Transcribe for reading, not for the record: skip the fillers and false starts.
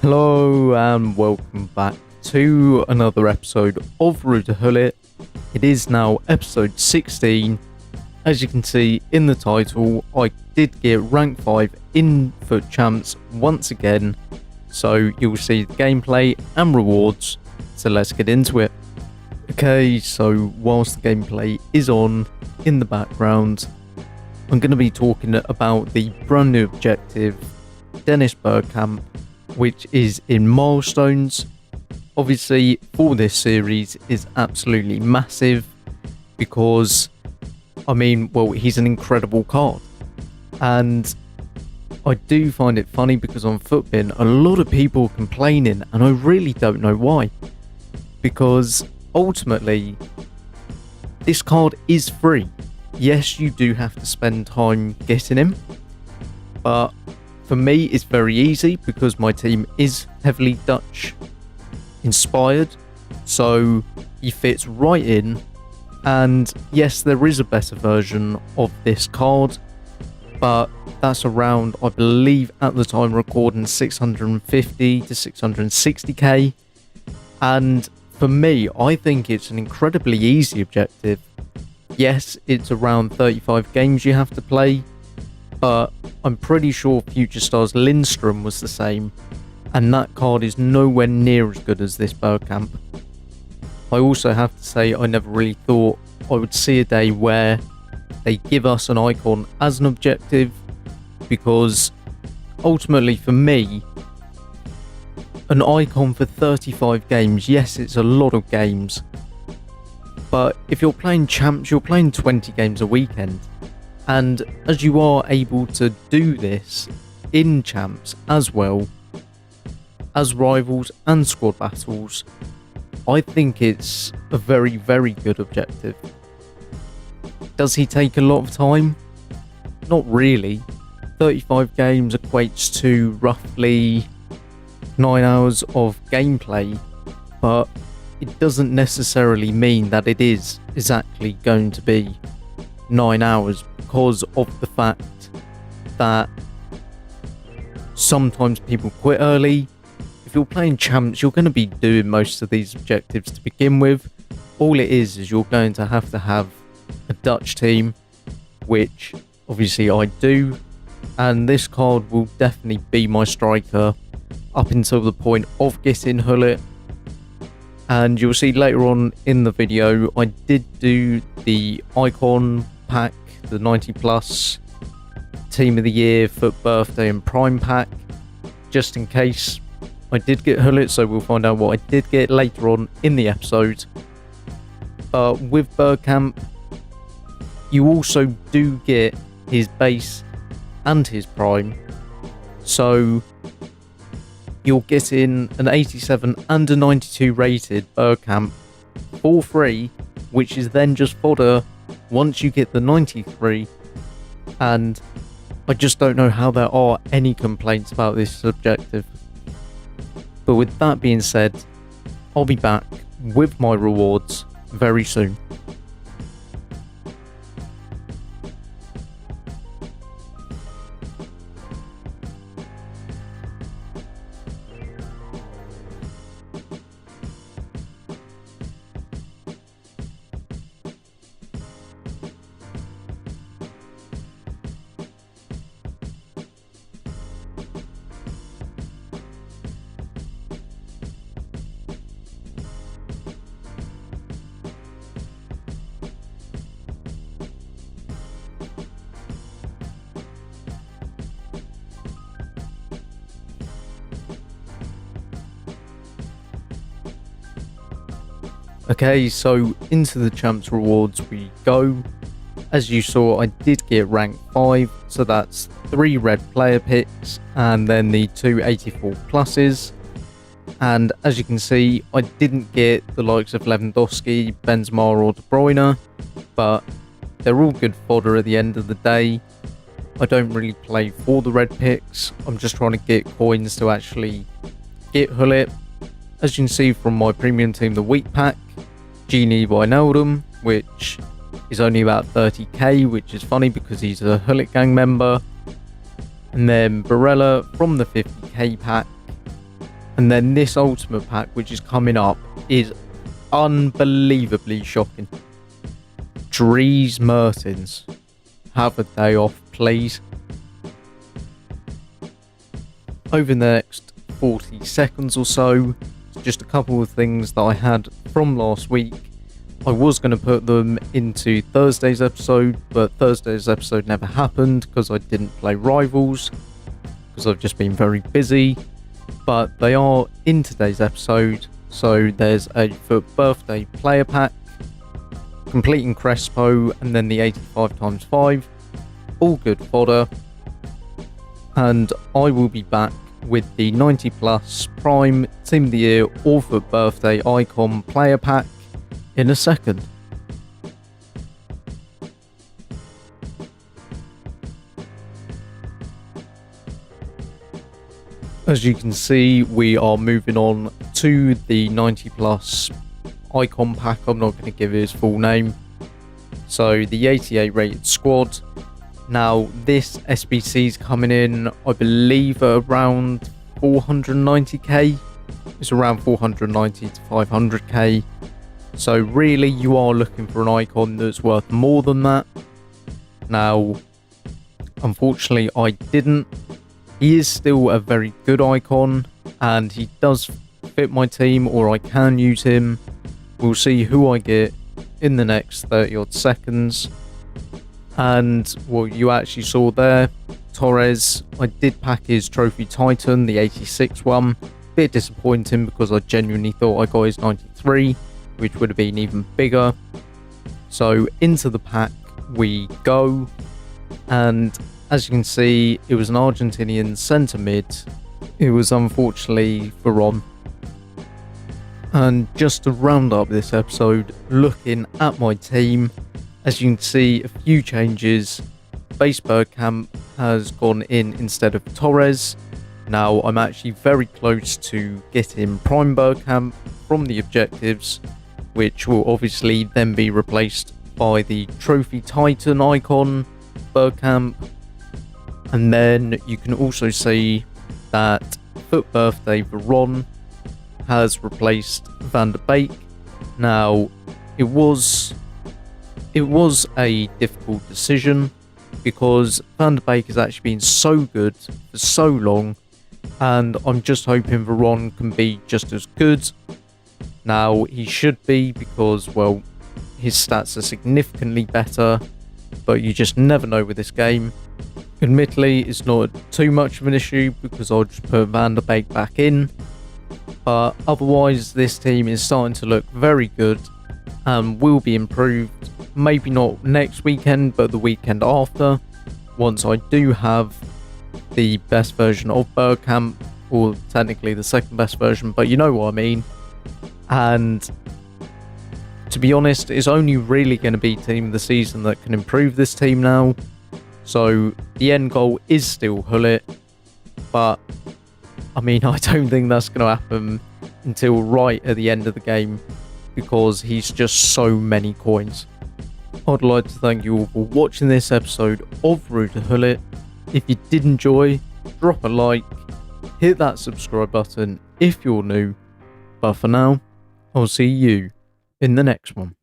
Hello and welcome back to another episode of Ruud to Gullit. It is now episode 16. As you can see in the title, I did get rank 5 in Foot Champs once again, so you'll see the gameplay and rewards, so let's get into it. Okay, so whilst the gameplay is on in the background, I'm going to be talking about the brand new objective, Dennis Bergkamp, which is in milestones. Obviously for this series is absolutely massive because he's an incredible card, and I do find it funny because on Footbin a lot of people are complaining and I really don't know why, because ultimately this card is free. Yes, you do have to spend time getting him, but for me, it's very easy because my team is heavily Dutch inspired, so he fits right in. And yes, there is a better version of this card, but that's around, I believe at the time recording, 650 to 660k. And for me, I think it's an incredibly easy objective. Yes, it's around 35 games you have to play, but I'm pretty sure Future Stars Lindstrom was the same, and that card is nowhere near as good as this Bergkamp. I also have to say I never really thought I would see a day where they give us an icon as an objective, because ultimately for me, an icon for 35 games, yes, it's a lot of games, but if you're playing champs, you're playing 20 games a weekend. And as you are able to do this in champs as well as rivals and squad battles, I think it's a very, very good objective. Does he take a lot of time? Not really. 35 games equates to roughly 9 hours of gameplay, but it doesn't necessarily mean that it is exactly going to be 9 hours, because of the fact that sometimes people quit early. If you're playing champs, you're going to be doing most of these objectives to begin with. All it is you're going to have a Dutch team, which obviously I do, and this card will definitely be my striker up until the point of getting Gullit. And you'll see later on in the video I did do the icon pack, the 90 plus team of the year, foot birthday and prime pack, just in case I did get Gullit, so we'll find out what I did get later on in the episode. But with Bergkamp, you also do get his base and his prime, so you're getting an 87 and a 92 rated Bergkamp for free, which is then just fodder once you get the 93, and I just don't know how there are any complaints about this objective. But with that being said, I'll be back with my rewards very soon. Okay, so into the champs rewards we go. As you saw, I did get rank 5, so that's 3 red player picks and then the 2 84 pluses. And as you can see, I didn't get the likes of Lewandowski, Benzema or De Bruyne, but they're all good fodder at the end of the day. I don't really play for the red picks, I'm just trying to get coins to actually get Gullit. As you can see from my premium team, the week pack, Genie Wijnaldum, which is only about 30k, which is funny because he's a Gullit gang member. And then Barella from the 50k pack, And then this ultimate pack, which is coming up, is unbelievably shocking. Dries Mertens. Have a day off, please. Over the next 40 seconds or so, just a couple of things that I had from last week. I was going to put them into Thursday's episode, but Thursday's episode never happened because I didn't play Rivals, because I've just been very busy. But they are in today's episode. So there's a for birthday player pack, completing Crespo, and then the 85x5. All good fodder. And I will be back with the 90 plus prime team of the year or for birthday icon player pack in a second. As you can see, we are moving on to the 90 plus icon pack. I'm not going to give his full name. So the 88 rated squad. Now this SBC is coming in, I believe, at around 490k. It's around 490 to 500k. So really you are looking for an icon that's worth more than that. Now, unfortunately I didn't. He is still a very good icon and he does fit my team, or I can use him. We'll see who I get in the next 30 odd seconds. And what you actually saw there, Torres, I did pack his Trophy Titan, the 86 one. Bit disappointing because I genuinely thought I got his 93, which would have been even bigger. So into the pack we go. And as you can see, it was an Argentinian centre mid. It was unfortunately Veron. And just to round up this episode, looking at my team, as you can see, a few changes. Base Bergkamp has gone in instead of Torres. Now I'm actually very close to getting Prime Bergkamp from the objectives, which will obviously then be replaced by the Trophy Titan icon Bergkamp. And then you can also see that Foot Birthday Veron has replaced Van der Beek. Now it was a difficult decision because Van der Beek has actually been so good for so long, and I'm just hoping Veron can be just as good. Now he should be, because well, his stats are significantly better, but you just never know with this game. Admittedly, it's not too much of an issue because I'll just put Van der Beek back in, but otherwise this team is starting to look very good and will be improved. Maybe not next weekend, but the weekend after, once I do have the best version of Bergkamp, or technically the second best version, but you know what I mean. And to be honest, it's only really going to be team of the season that can improve this team now. So the end goal is still Gullit, but I mean, I don't think that's going to happen until right at the end of the game, because he's just so many coins. I'd like to thank you all for watching this episode of Ruud to Gullit. If you did enjoy, drop a like, hit that subscribe button if you're new, but for now, I'll see you in the next one.